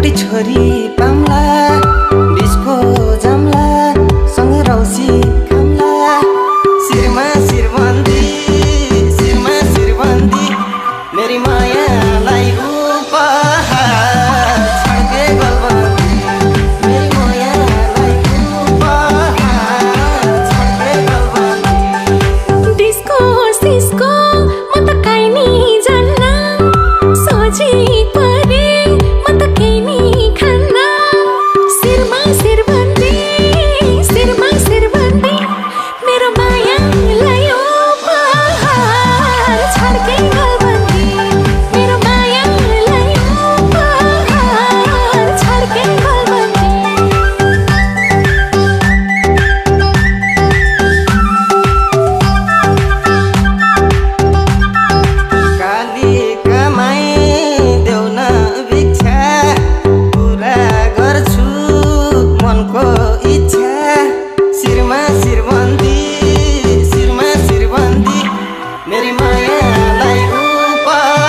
एउटी छोरी पाम्ला डिस्को जाम्ला सँगै रौसी खाम्ला शिरमा शिरबन्दी मेरी मायालाई उपहार छड्के गलबन्दी मेरी मायालाई उपहार छड्के गलबन्दी डिस्को सिस्को म त काहीँ नि जान्न सोझी परे म त केही नि खान्न शिरमा शिरबन्दी मेरो मायालाई उपहार छड्के गलबन्दी मेरो मायालाई उपहार छड्के गलबन्दी काली कमाई देऊ न भिक्षा पुरा गर्छु मनको इच्छा शिरमा शिरबन्दी मेरी मायालाई उपहार